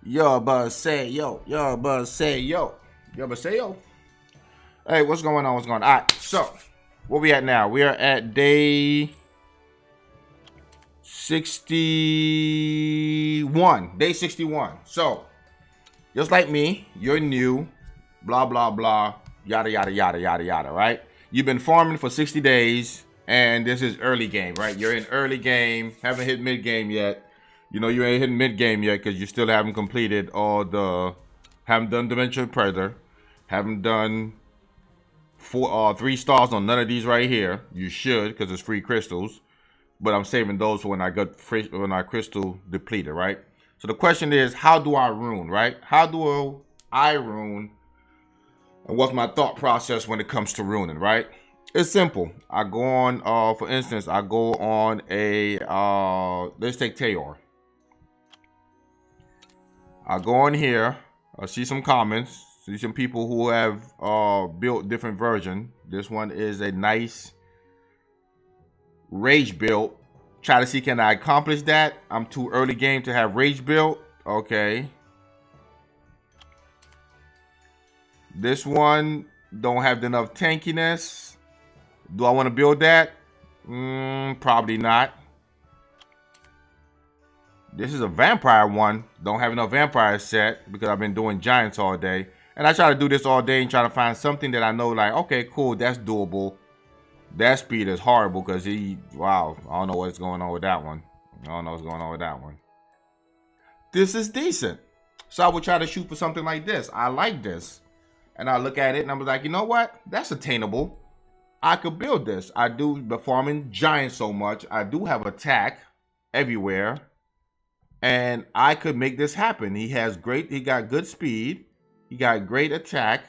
Yo, buzz say yo. Yo, buzz say yo. Yo, buzz say yo. Hey, what's going on? What's going on? All right, so where we at now? We are at day 61. Day 61. So, just like me, you're new. Blah, blah, blah. Yada, yada, yada, yada, yada, right? You've been farming for 60 days, and this is early game, right? You're in early game. Haven't hit mid game yet. You know, you ain't hitting mid game yet because you still haven't completed all the... Haven't done Dimension Predator. Haven't done 3 stars on none of these right here. You should, because it's free crystals. But I'm saving those for when I crystal depleted, right? So the question is, how do I rune, right? How do I rune? And what's my thought process when it comes to runing, right? It's simple. I go on, for instance, I go on a, let's take Tayor. I go on here, I see some comments, see some people who have built different version. This one is a nice rage build. Try to see, can I accomplish that? I'm too early game to have rage build. Okay. This one don't have enough tankiness. Do I want to build that? Probably not. This is a vampire one. Don't have enough vampire set because I've been doing giants all day. And I try to do this all day and try to find something that I know, like, okay, cool, that's doable. That speed is horrible because wow, I don't know what's going on with that one. I don't know what's going on with that one. This is decent. So I would try to shoot for something like this. I like this. And I look at it and I'm like, you know what? That's attainable. I could build this. I do, but farming giants so much, I do have attack everywhere. And I could make this happen. He got good speed. He got great attack.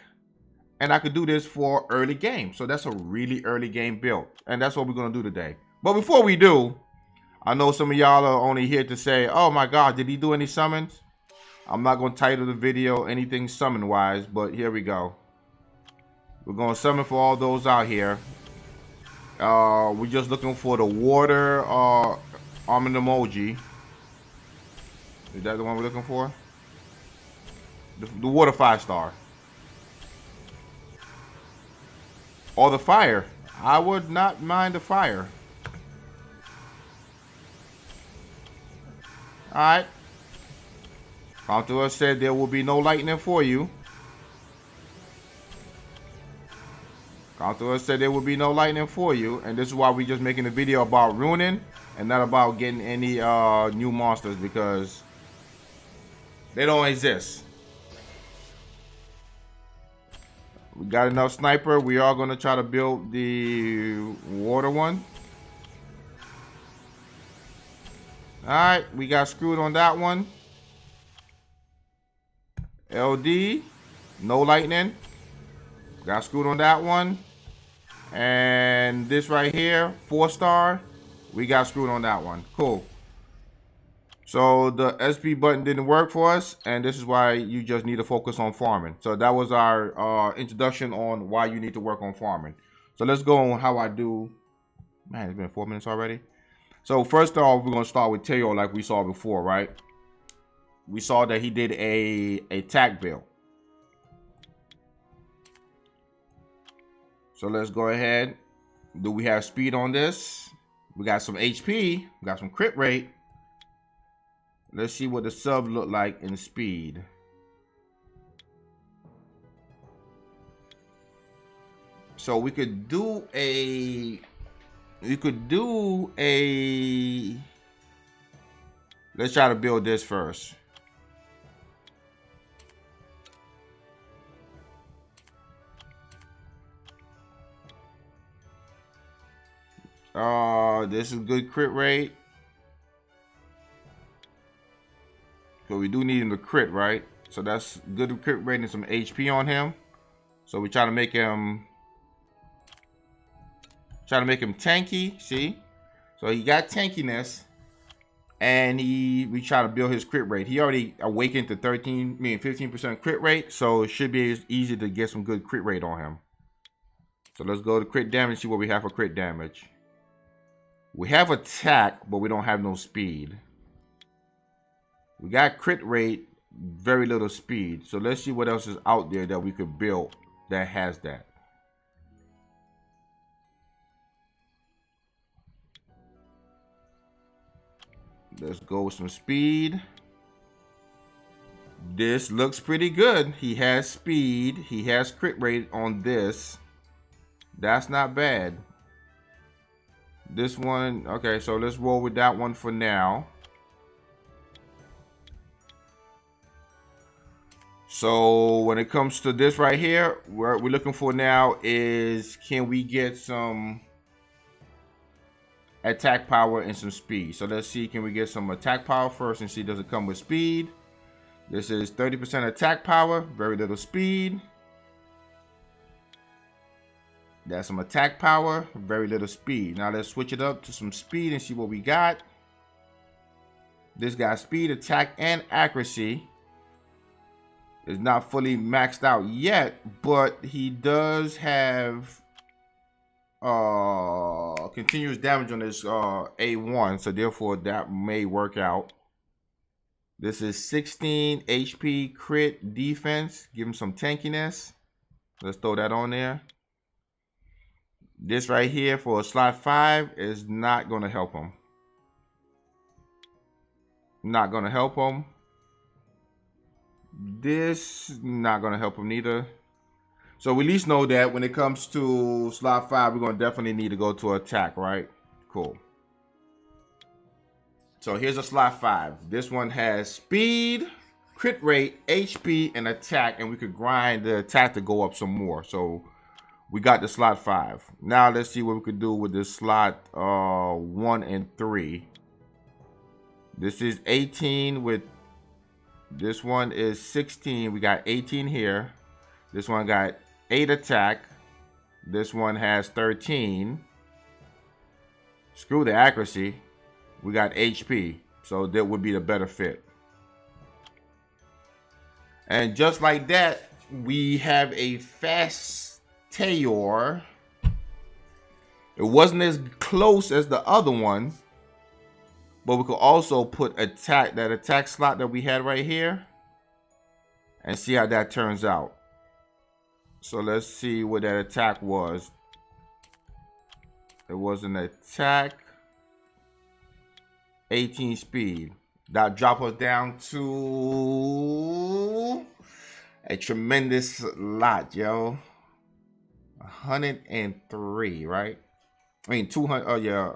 And I could do this for early game. So that's a really early game build. And that's what we're going to do today. But before we do, I know some of y'all are only here to say, oh my God, did he do any summons? I'm not going to title the video anything summon wise, but here we go. We're going to summon for all those out here. We're just looking for the water almond emoji. Is that the one we're looking for? The water 5-star. Or the fire. I would not mind the fire. Alright. Counselor said there will be no lightning for you. Counselor said there will be no lightning for you. And this is why we're just making a video about runing and not about getting any new monsters, because they don't exist. We got enough sniper. We are going to try to build the water one. Alright, we got screwed on that one. LD, no lightning. Got screwed on that one. And this right here, 4-star, we got screwed on that one. Cool. So the SP button didn't work for us, and this is why you just need to focus on farming. So that was our introduction on why you need to work on farming. So let's go on how I do. Man, it's been 4 minutes already. So first off, we're going to start with Teo like we saw before, right? We saw that he did a attack build. So let's go ahead. Do we have speed on this? We got some HP. We got some crit rate. Let's see what the sub look like in speed. So we could do a... Let's try to build this first. This is good crit rate. So we do need him to crit, right? So that's good crit rate and some HP on him. So we try to make him tanky, see? So he got tankiness, and we try to build his crit rate. He already awakened to 15% crit rate, so it should be easy to get some good crit rate on him. So let's go to crit damage, see what we have for crit damage. We have attack, but we don't have no speed. We got crit rate very little speed. So let's see what else is out there that we could build that has that. Let's go with some speed. This looks pretty good. He has speed. He has crit rate on this. That's not bad. This one, okay, so let's roll with that one for now. So when it comes to this right here, what we're looking for now is, can we get some attack power and some speed? So let's see, can we get some attack power first and see does it come with speed? This is 30% attack power, very little speed. That's some attack power, very little speed. Now let's switch it up to some speed and see what we got. This got speed, attack, and accuracy. It's not fully maxed out yet, but he does have continuous damage on his A1, so therefore that may work out. This is 16 HP crit defense. Give him some tankiness. Let's throw that on there. This right here for a slot 5 is not going to help him. Not going to help him. This not going to help him neither. So we at least know that when it comes to slot 5, we're going to definitely need to go to attack, right? Cool. So here's a slot 5. This one has speed, crit rate, HP, and attack, and we could grind the attack to go up some more. So we got the slot 5. Now let's see what we could do with this slot 1 and 3. This is 18 with, this one is 16. We got 18 here. This one got 8 attack. This one has 13. Screw the accuracy. We got HP. So that would be the better fit. And just like that, we have a fast Tayor. It wasn't as close as the other one, but we could also put attack, that attack slot that we had right here, and see how that turns out. So let's see what that attack was. It was an attack, 18 speed. That drop us down to a tremendous lot, yo. 103, right? I mean 200. Oh yeah.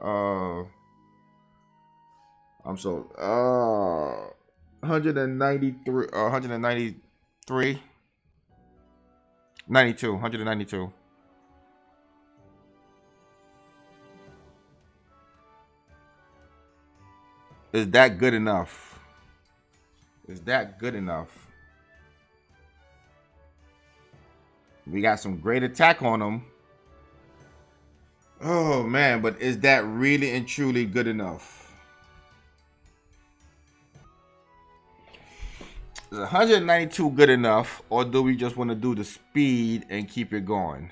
I'm so 193. 193. 92. 192. Is that good enough? Is that good enough? We got some great attack on them. Oh man, but is that really and truly good enough? Is 192 good enough, or do we just want to do the speed and keep it going?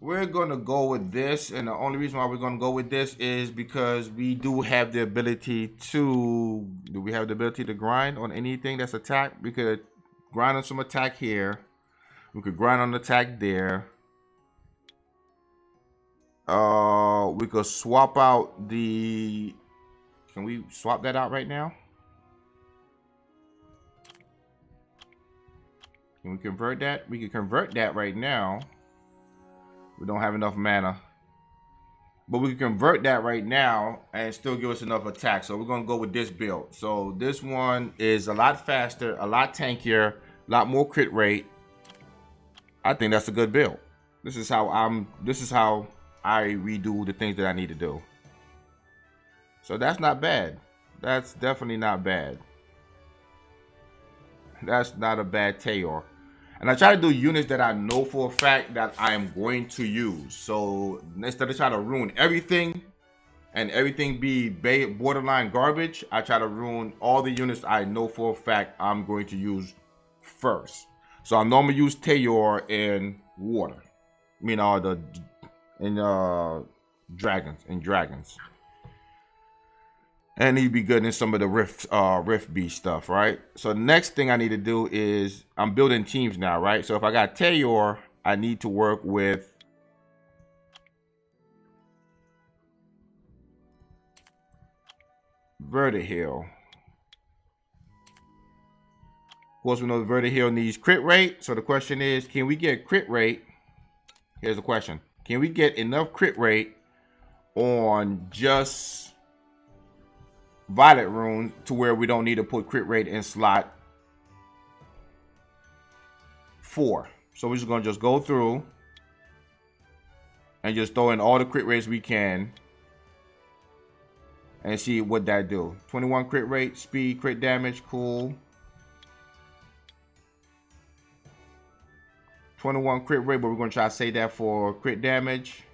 We're going to go with this, and the only reason why we're going to go with this is because we do have the ability to, do we have the ability to grind on anything that's attack? We could grind on some attack here. We could grind on attack there. We could swap out the, can we swap that out right now? Can we convert that? We can convert that right now. We don't have enough mana, but we can convert that right now and still give us enough attack. So we're going to go with this build. So this one is a lot faster, a lot tankier, a lot more crit rate. I think that's a good build. This is how I redo the things that I need to do. So that's not bad. That's definitely not bad. That's not a bad Tayor. And I try to do units that I know for a fact that I am going to use. So instead of trying to ruin everything and everything be borderline garbage, I try to ruin all the units I know for a fact I'm going to use first. So I normally use Tayor in water. You know, the in dragons. And he'd be good in some of the Rift B stuff, right? So the next thing I need to do is I'm building teams now, right? So if I got Tayor, I need to work with Vertihill. Of course, we know Vertihill needs crit rate. So the question is, can we get crit rate? Here's the question. Can we get enough crit rate on just Violet Rune to where we don't need to put crit rate in slot 4? So we're just going to just go through and just throw in all the crit rates we can and see what that do. 21 crit rate, speed, crit damage, cool. 21 crit rate, but we're going to try to save that for crit damage.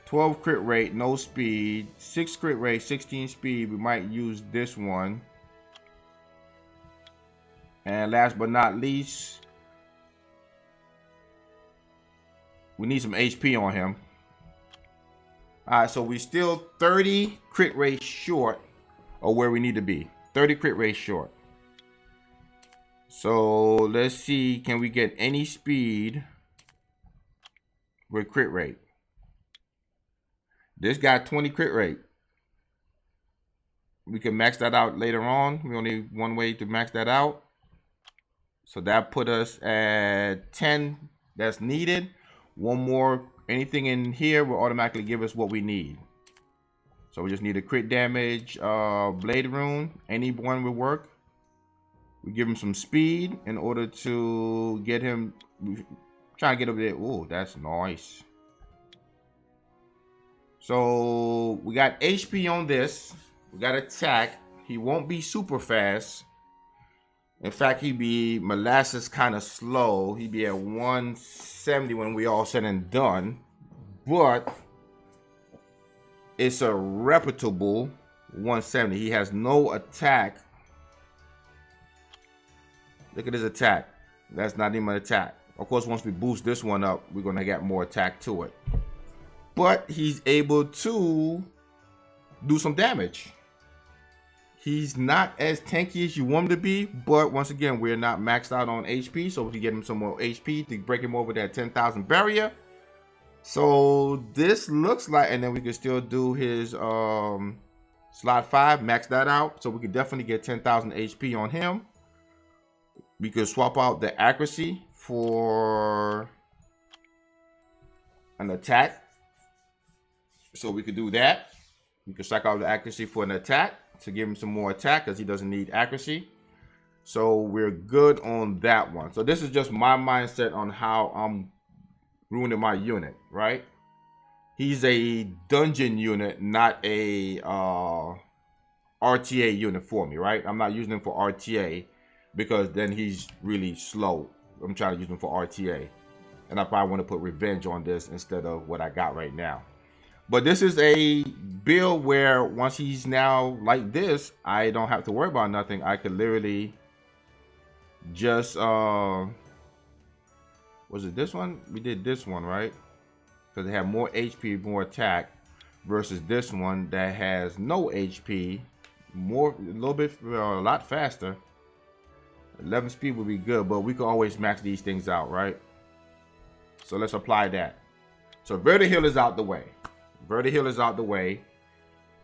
12 crit rate, no speed. 6 crit rate, 16 speed. We might use this one. And last but not least, we need some HP on him. All right, so we're still 30 crit rate short of where we need to be. 30 crit rate short. So let's see, can we get any speed with crit rate? This got 20 crit rate. We can max that out later on. We only have one way to max that out. So that put us at 10 that's needed. One more, anything in here will automatically give us what we need. So we just need a crit damage, blade rune. Any one will work. We give him some speed in order to get him, trying to get over there. Ooh, that's nice. So we got HP on this. We got attack. He won't be super fast. In fact, he'd be molasses kind of slow. He'd be at 170 when we all said and done. But it's a reputable 170. He has no attack. Look at his attack. That's not even an attack. Of course, once we boost this one up, we're going to get more attack to it. But he's able to do some damage. He's not as tanky as you want him to be, but once again, we're not maxed out on HP, so we can get him some more HP to break him over that 10,000 barrier. So this looks like, and then we can still do his slot 5, max that out, so we can definitely get 10,000 HP on him. We could swap out the accuracy for an attack. So we could do that. We could strike out the accuracy for an attack to give him some more attack because he doesn't need accuracy. So we're good on that one. So this is just my mindset on how I'm ruining my unit, right? He's a dungeon unit, not a RTA unit for me, right? I'm not using him for RTA because then he's really slow. I'm trying to use him for RTA. And I probably want to put revenge on this instead of what I got right now. But this is a build where once he's now like this, I don't have to worry about nothing. I could literally just, was it this one? We did this one, right? Because they have more HP, more attack versus this one that has no HP, more, a little bit, a lot faster. 11 speed would be good, but we can always max these things out, right? So let's apply that. So Vertihill is out the way. Vertihill is out the way.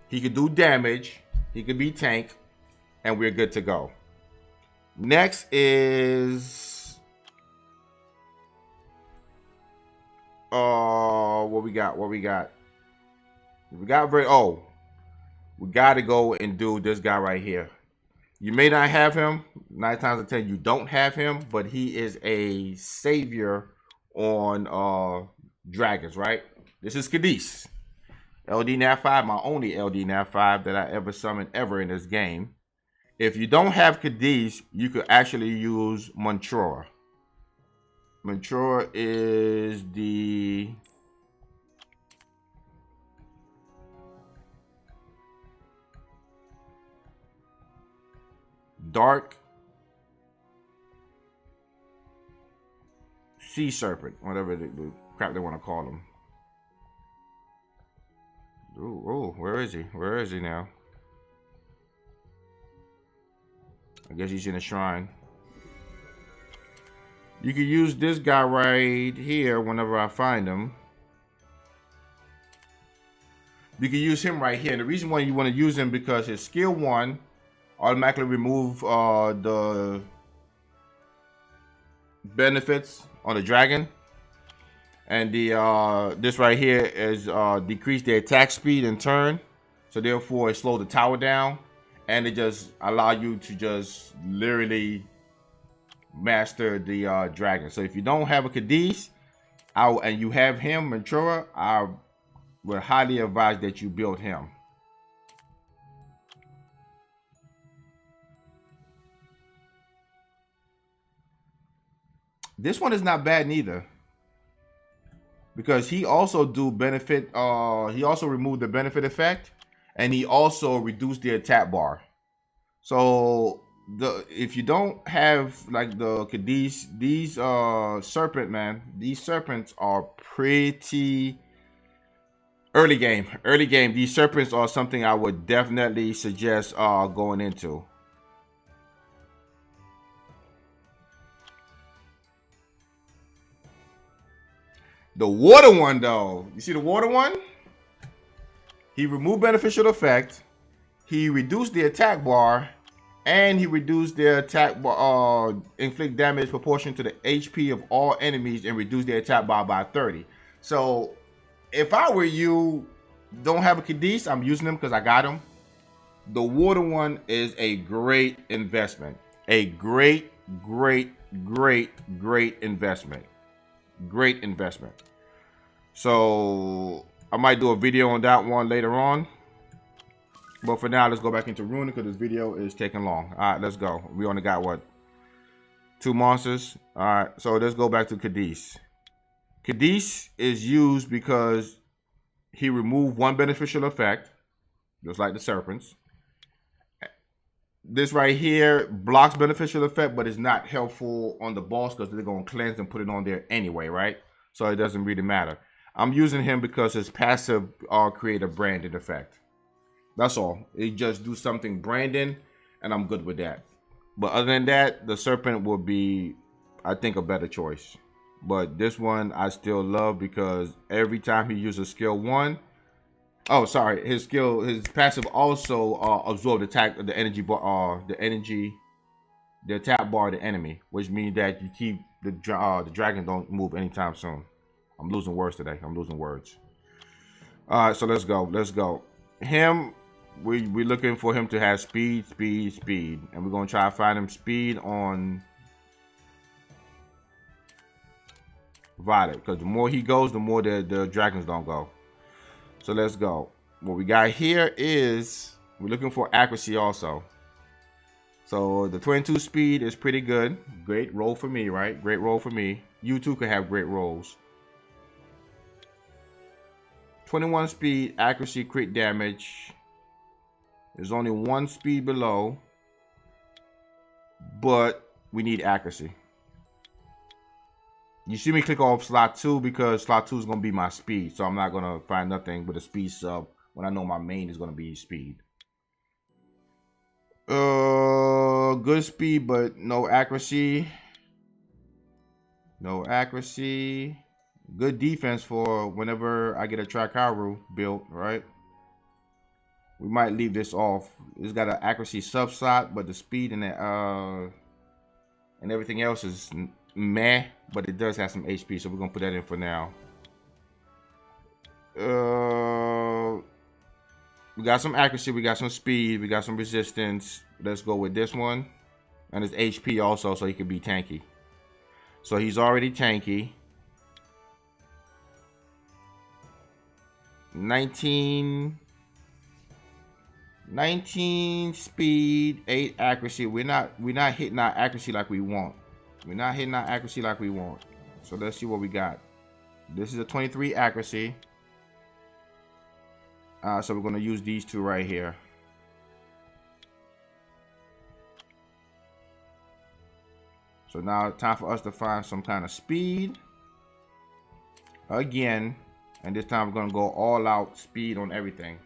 He could do damage. He could be tank. And we're good to go. Next is... what we got? We got we got to go and do this guy right here. You may not have him. 9 times out of 10, you don't have him. But he is a savior on dragons, right? This is Cadiz. LD Nat 5, my only LD Nat 5 that I ever summoned ever in this game. If you don't have Cadiz, you could actually use Mantrora. Mantrora is the... dark sea serpent, whatever the crap they want to call him. Ooh, where is he? Where is he now? I guess he's in a shrine. You can use this guy right here whenever I find him. You can use him right here. And the reason why you want to use him because his skill 1 automatically remove the benefits on the dragon. And the this right here is decrease the attack speed and turn. So therefore it slows the tower down. And it just allow you to just literally master the dragon. So if you don't have a Cadiz and you have him, Ventura, I would highly advise that you build him. This one is not bad neither, because he also do benefit. He also removed the benefit effect, and he also reduced the attack bar. So if you don't have like the Cadiz, these serpent, man, these serpents are pretty early game. Early game, these serpents are something I would definitely suggest going into. The water one, though, you see the water one? He removed beneficial effect. He reduced the attack bar, and he reduced the attack bar, inflict damage proportional to the HP of all enemies, and reduce the attack bar by 30. So, if I were you, don't have a Cadiz, I'm using him because I got him. The water one is a great investment. A great investment. Great investment. So I might do a video on that one later on. But for now, let's go back into Rune because this video is taking long. All right, let's go. We only got what? 2 monsters. All right, so let's go back to Cadiz. Cadiz is used because he removed 1 beneficial effect, just like the serpents. This right here blocks beneficial effect, but it's not helpful on the boss because they're going to cleanse and put it on there anyway, right? So it doesn't really matter. I'm using him because his passive create a branded effect. That's all. It just do something branding, and I'm good with that. But other than that, the serpent will be, I think, a better choice. But this one I still love because every time he uses skill 1, oh, sorry, his passive also absorb the attack, the energy bar, the attack bar of the enemy, which means that you keep the dragon don't move anytime soon. I'm losing words today. I'm losing words. All right, so let's go. Let's go. Him, we're looking for him to have speed, and we're gonna try to find him speed on Violet, because the more he goes, the more the dragons don't go. So let's go. What we got here is we're looking for accuracy also. So the 22 speed is pretty good. Great roll for me, right? Great roll for me. You too could have great rolls. 21 speed, accuracy, crit damage. There's only 1 speed below, but we need accuracy. You see me click off slot 2 because slot 2 is going to be my speed. So I'm not going to find nothing with a speed sub when I know my main is going to be speed. Good speed, but no accuracy. No accuracy. Good defense for whenever I get a Trikaru built, right? We might leave this off. It's got an accuracy sub slot, but the speed and everything else is meh, but it does have some HP, so we're gonna put that in for now. We got some accuracy, we got some speed, we got some resistance. Let's go with this one. And it's HP also, so he can be tanky. So he's already tanky. 19 speed, 8 accuracy. We're not hitting our accuracy like we want. We're not hitting our accuracy like we want. So let's see what we got. This is a 23 accuracy. So we're gonna use these 2 right here. So now it's time for us to find some kind of speed. again, and this time we're gonna go all out speed on everything.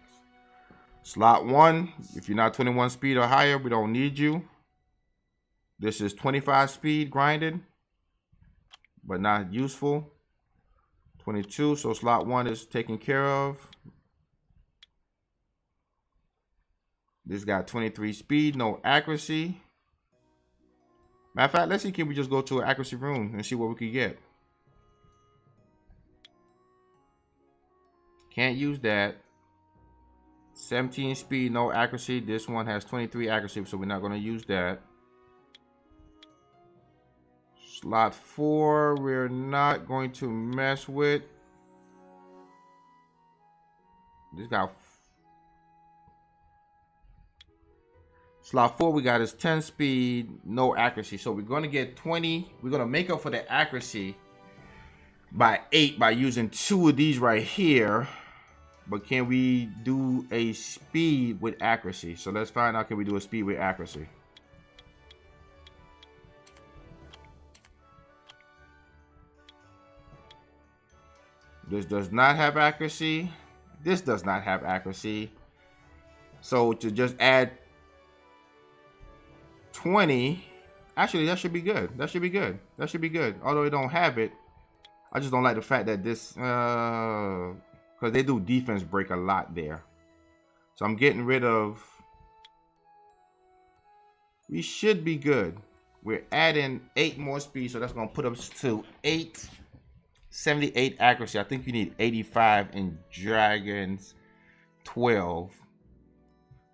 Slot 1, if you're not 21 speed or higher, we don't need you. This is 25 speed grinded, but not useful. 22, so slot 1 is taken care of. This got 23 speed, no accuracy. Matter of fact, let's see, can we just go to an accuracy rune and see what we can get. Can't use that. 17 speed, no accuracy. This one has 23 accuracy, so we're not going to use that. Slot 4, we're not going to mess with. This got slot 4, we got is 10 speed, no accuracy. So we're going to get 20. We're going to make up for the accuracy by 8 by using 2 of these right here. But can we do a speed with accuracy? So let's find out, can we do a speed with accuracy? This does not have accuracy. This does not have accuracy. So to just add 20, actually that should be good. That should be good. That should be good. Although it don't have it, I just don't like the fact that this, because they do defense break a lot there. So I'm getting rid of, we should be good. We're adding 8 more speed, so that's going to put us to 78 accuracy. I think you need 85 in Dragons 12.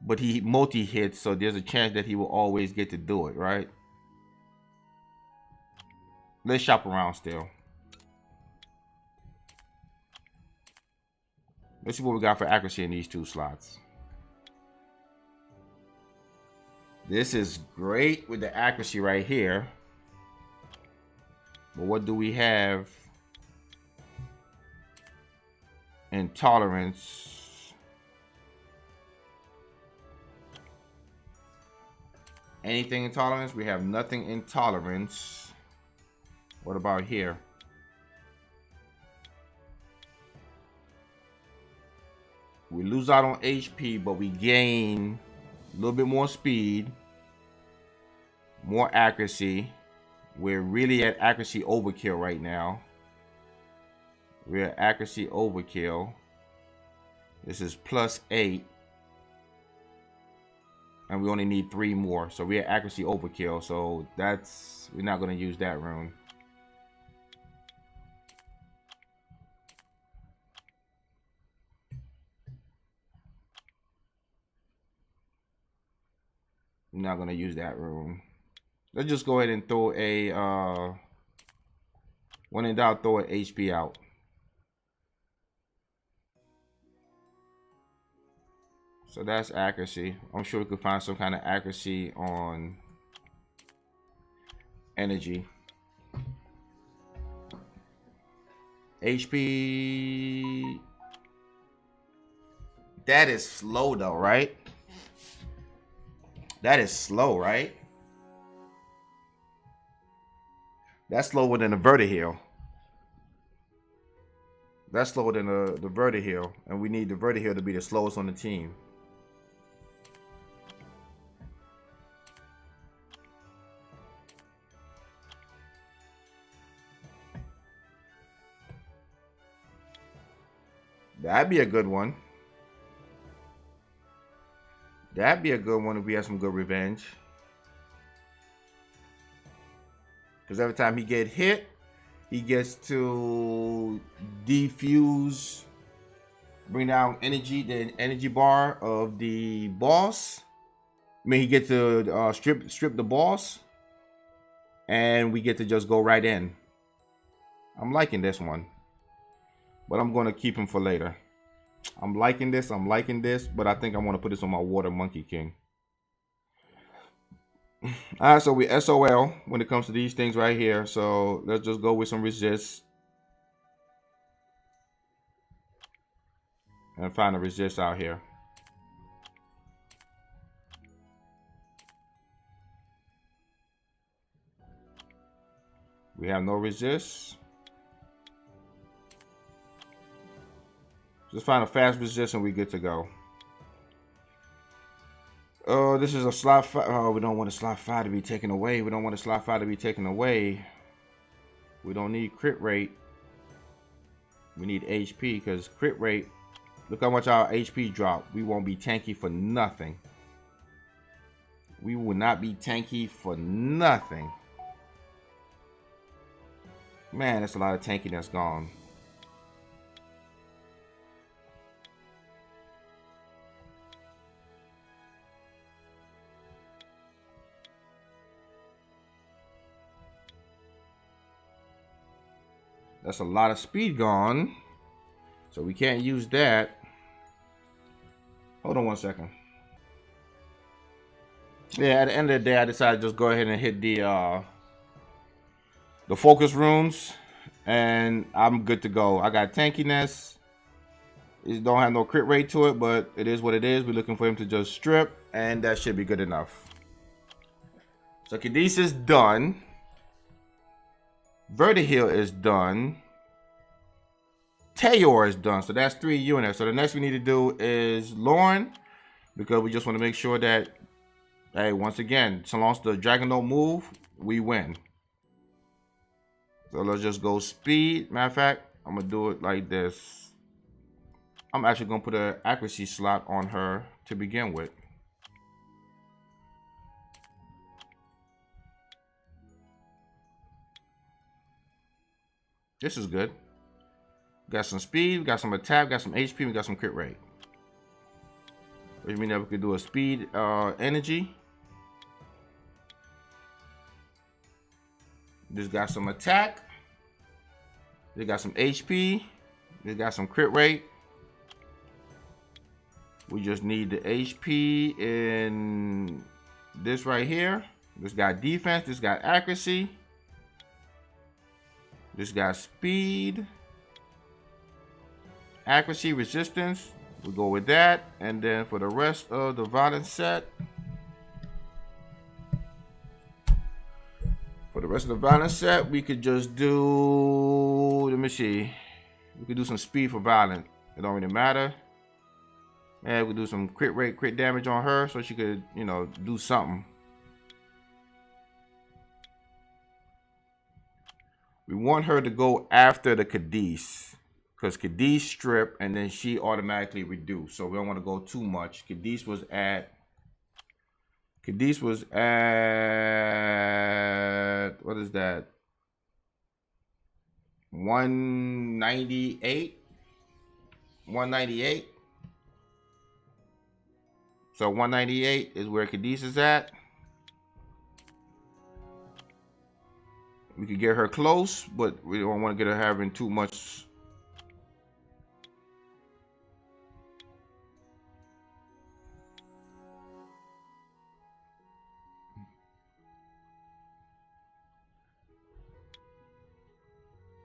But he multi-hits, so there's a chance that he will always get to do it, right? Let's shop around still. Let's see what we got for accuracy in these 2 slots. This is great with the accuracy right here. But what do we have in tolerance? Anything in tolerance? We have nothing in tolerance. What about here? We lose out on HP, but we gain a little bit more speed, more accuracy. We're really at accuracy overkill right now. We're at accuracy overkill. This is +8. And we only need 3 more. So we're at accuracy overkill. So that's, we're not going to use that rune. We're not going to use that rune. Let's just go ahead and throw a, when in doubt, throw an HP out. So that's accuracy. I'm sure we could find some kind of accuracy on energy. HP. That is slow though, right? That is slow, right? That's slower than the vertiheal. That's slower than the vertiheal. And we need the vertiheal to be the slowest on the team. That'd be a good one. That'd be a good one if we have some good revenge. Because every time he get hit, he gets to defuse, bring down energy, the energy bar of the boss. I mean, he gets to strip the boss, and we get to just go right in. I'm liking this one, but I'm going to keep him for later. I'm liking this, but I think I want to put this on my Water Monkey King. All right, so we SOL when it comes to these things right here. So let's just go with some resist. And find a resist out here. We have no resist. Just find a fast position, we good to go. Oh, this is a slot 5. Oh, we don't want a slot 5 to be taken away. We don't want a slot 5 to be taken away. We don't need crit rate. We need HP because crit rate. Look how much our HP drop. We won't be tanky for nothing. We will not be tanky for nothing. Man, that's a lot of tanky that's gone. That's a lot of speed gone. So we can't use that. Hold on 1 second. Yeah, at the end of the day, I decided to just go ahead and hit the focus runes, and I'm good to go. I got tankiness. It don't have no crit rate to it, but it is what it is. We're looking for him to just strip, and that should be good enough. So Cadiz is done. Vertihil is done. Tayor is done. So that's 3 units. So the next we need to do is Lauren, because we just want to make sure that, hey, once again, so long as the dragon don't move, we win. So let's just go speed. Matter of fact, I'm gonna do it like this. I'm actually gonna put an accuracy slot on her to begin with. This is good. We got some speed, we got some attack, we got some HP, we got some crit rate. Which means that we could do a speed energy. This got some attack. They got some HP. They got some crit rate. We just need the HP in this right here. This got defense. This got accuracy. This got speed, accuracy, resistance. We'll go with that. And then for the rest of the violence set, we could just do, let me see. We could do some speed for violence. It don't really matter. And we could do some crit rate, crit damage on her so she could, you know, do something. We want her to go after the Cadiz, because Cadiz strip and then she automatically reduce. So we don't want to go too much. Cadiz was at, what is that? 198. 198. So 198 is where Cadiz is at. We could get her close, but we don't want to get her having too much.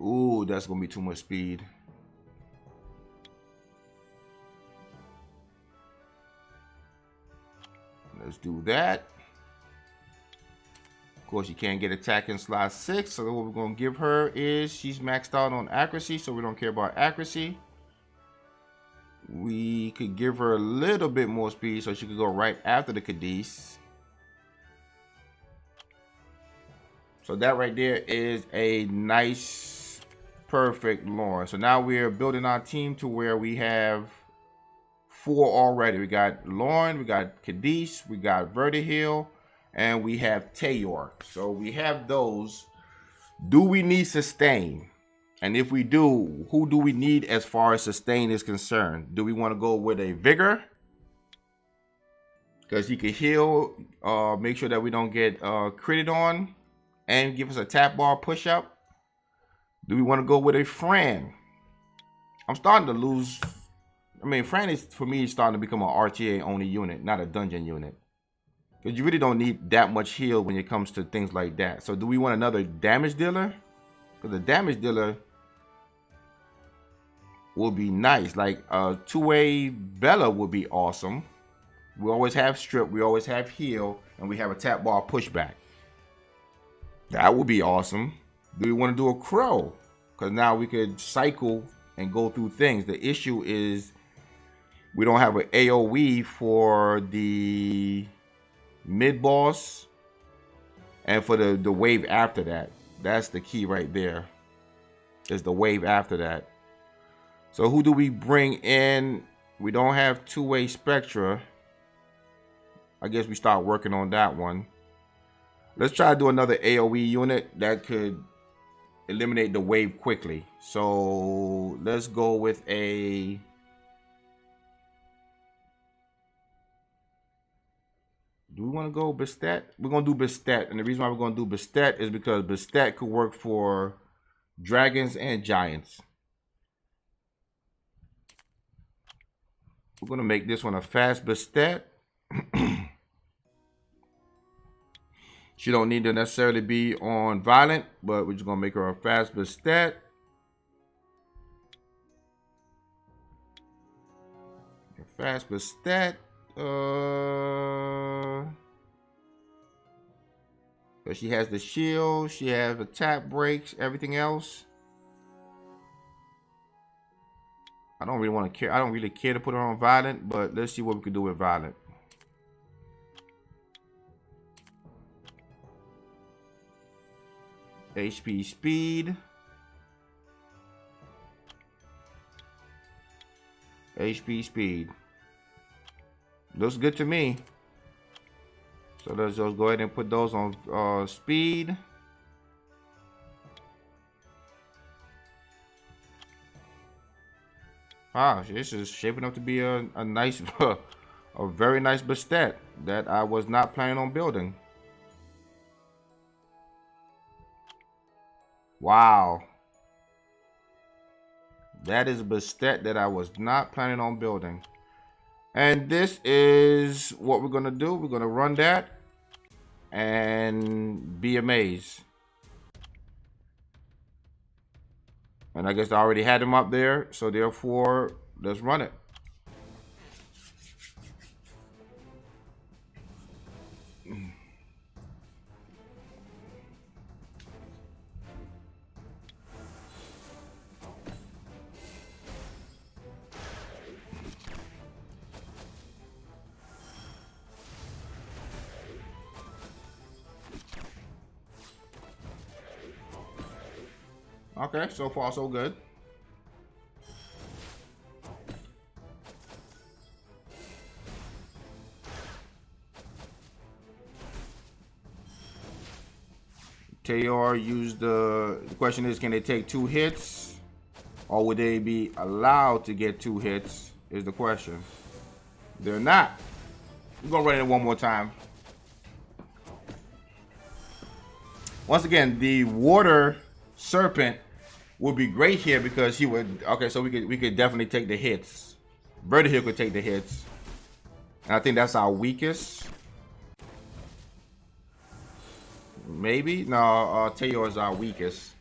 Ooh, that's gonna be too much speed. Let's do that. Of course, you can't get attack in slot 6. So what we're gonna give her is, she's maxed out on accuracy, so we don't care about accuracy. We could give her a little bit more speed so she could go right after the Cadiz. So that right there is a nice, perfect Lauren. So now we're building our team to where we have 4 already. We got Lauren, we got Cadiz, we got Vertihil, and we have Tayor. So we have those. Do we need sustain? And if we do, who do we need as far as sustain is concerned? Do we want to go with a vigor? Because he could heal, make sure that we don't get critted on, and give us a tap bar push up. Do we want to go with a Fran? I'm starting to lose. I mean, Fran is, for me, starting to become an RTA only unit, not a dungeon unit. Because you really don't need that much heal when it comes to things like that. So do we want another damage dealer? Because the damage dealer will be nice. Like a 2-way Bella would be awesome. We always have strip, we always have heal, and we have a tap bar pushback. That would be awesome. Do we want to do a Crow? Because now we could cycle and go through things. The issue is we don't have an AoE for the mid boss and for the wave after that. That's the key right there. Is the wave after that. So who do we bring in? We don't have two-way Spectra. I guess we start working on that one. Let's try to do another AoE unit that could eliminate the wave quickly. So let's go with a... Do we want to go Bastet? We're going to do Bastet. And the reason why we're going to do Bastet is because Bastet could work for dragons and giants. We're going to make this one a fast Bastet. She don't need to necessarily be on violent, but we're just going to make her a fast Bastet. Fast Bastet. But she has the shield, she has attack breaks, everything else. I don't really want to care. I don't really care to put her on violent, but let's see what we can do with violent. HP speed. HP speed. Looks good to me. So let's just go ahead and put those on speed. Wow, this is shaping up to be a nice, a very nice Bastet that I was not planning on building. Wow. That is a Bastet that I was not planning on building. And this is what we're going to do. We're going to run that and be amazed. And I guess I already had them up there. So therefore, let's run it. Okay, so far so good. Tayor used the question is, can they take 2 hits? Or would they be allowed to get 2 hits is the question. They're not. We're gonna run it one more time. Once again, the water serpent would be great here because he would. Okay, so we could definitely take the hits. Vertihill could take the hits, and I think that's our weakest. Maybe no. Tayor is our weakest.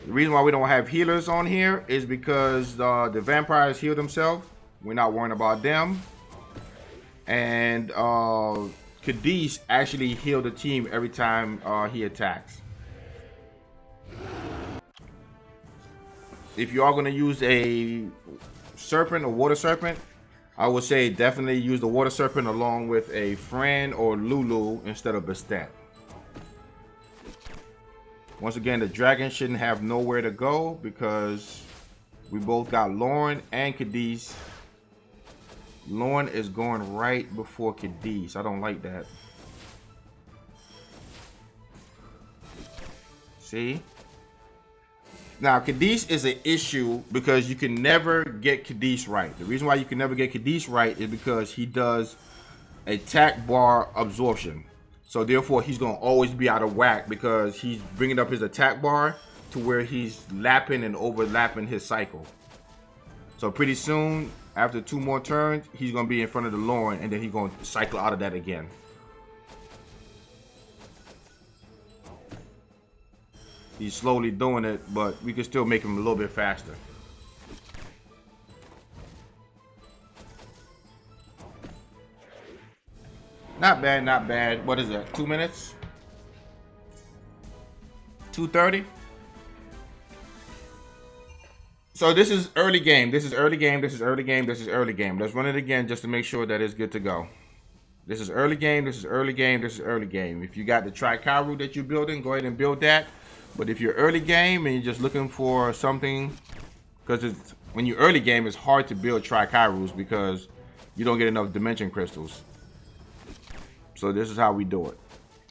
The reason why we don't have healers on here is because the vampires heal themselves. We're not worrying about them. And Cadiz actually healed the team every time he attacks. If you are going to use a serpent or water serpent, I would say definitely use the water serpent along with a Fran or Lulu instead of Bastet. Once again, the dragon shouldn't have nowhere to go because we both got Lauren and Cadiz. Lauren is going right before Cadiz. I don't like that. See? Now, Cadiz is an issue because you can never get Cadiz right. The reason why you can never get Cadiz right is because he does attack bar absorption. So therefore, he's going to always be out of whack because he's bringing up his attack bar to where he's lapping and overlapping his cycle. So pretty soon, after 2 more turns, he's going to be in front of the Lauren, and then he's going to cycle out of that again. He's slowly doing it, but we can still make him a little bit faster. Not bad, not bad. What is that? 2 minutes? 2:30. So this is early game. This is early game. This is early game. This is early game. Let's run it again just to make sure that it's good to go. This is early game. This is early game. This is early game. If you got the Tri-Kairu that you're building, go ahead and build that. But if you're early game and you're just looking for something, because it's when you're early game, it's hard to build Tri-Kairus because you don't get enough dimension crystals. So this is how we do it.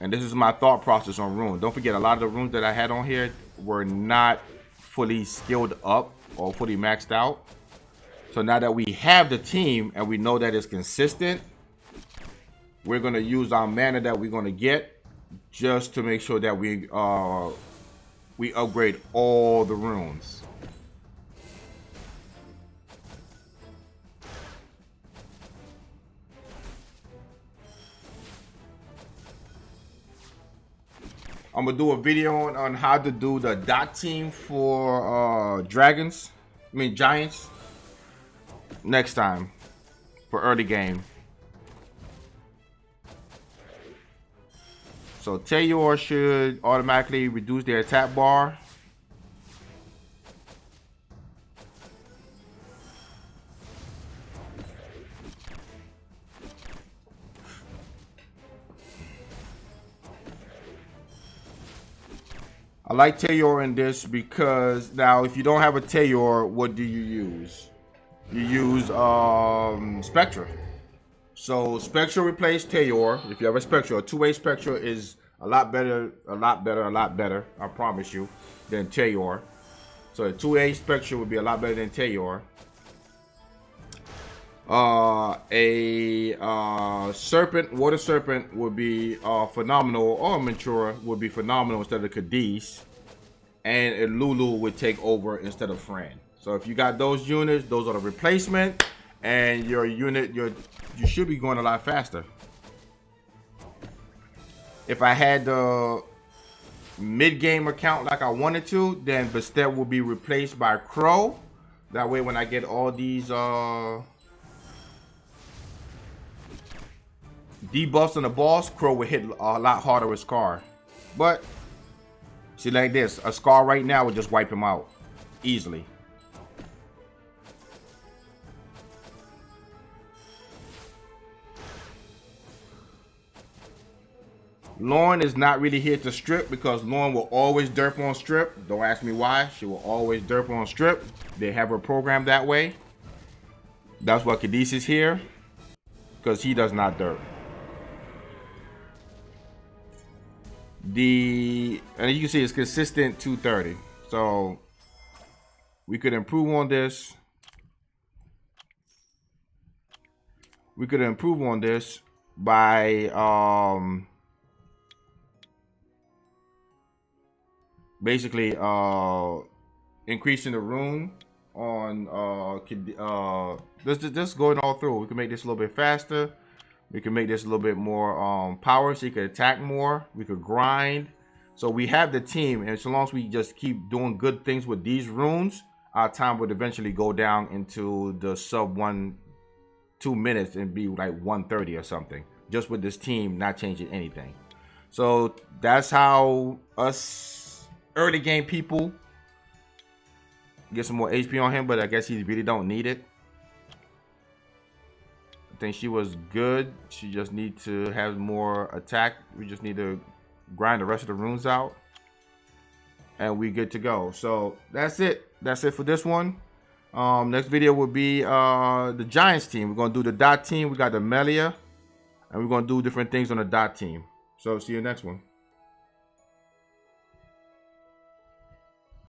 And this is my thought process on runes. Don't forget, a lot of the runes that I had on here were not fully skilled up or fully maxed out. So now that we have the team and we know that it's consistent, we're going to use our mana that we're going to get just to make sure that we upgrade all the runes. I'm gonna do a video on how to do the dot team for giants next time for early game. So Tayor should automatically reduce their attack bar. I like Tayor in this because now if you don't have a Tayor, what do you use? You use Spectra. So Spectra replace Tayor. If you have a Spectra, a two-way Spectra is a lot better, I promise you, than Tayor. So a two-way Spectra would be a lot better than Tayor. Water Serpent would be phenomenal, or Mentura would be phenomenal instead of Cadiz, and a Lulu would take over instead of Fran. So if you got those units, those are the replacement, and your unit, you should be going a lot faster. If I had the mid-game account like I wanted to, then Bastet will be replaced by Crow. That way when I get all these debuffs on the boss, Crow would hit a lot harder with Scar. But see, like this, a Scar right now would just wipe him out easily. Lauren is not really here to strip because Lauren will always derp on strip. Don't ask me why. She will always derp on strip. They have her programmed that way. That's why Cadiz is here, because he does not derp. And you can see it's consistent 230. So we could improve on this. We could improve on this by basically increasing the rune on just going all through. We can make this a little bit faster. We can make this a little bit more power so you can attack more. We could grind. So we have the team, and so long as we just keep doing good things with these runes, our time would eventually go down into the sub 2 minutes and be like 130 or something, just with this team not changing anything. So that's how us early game people get some more HP on him, but I guess he really don't need it. I think she was good. She just needs to have more attack. We just need to grind the rest of the runes out, and we good to go. So that's it. That's it for this one. Next video will be the Giants team. We're gonna do the dot team. We got the Melia, and we're gonna do different things on the dot team. So see you next one.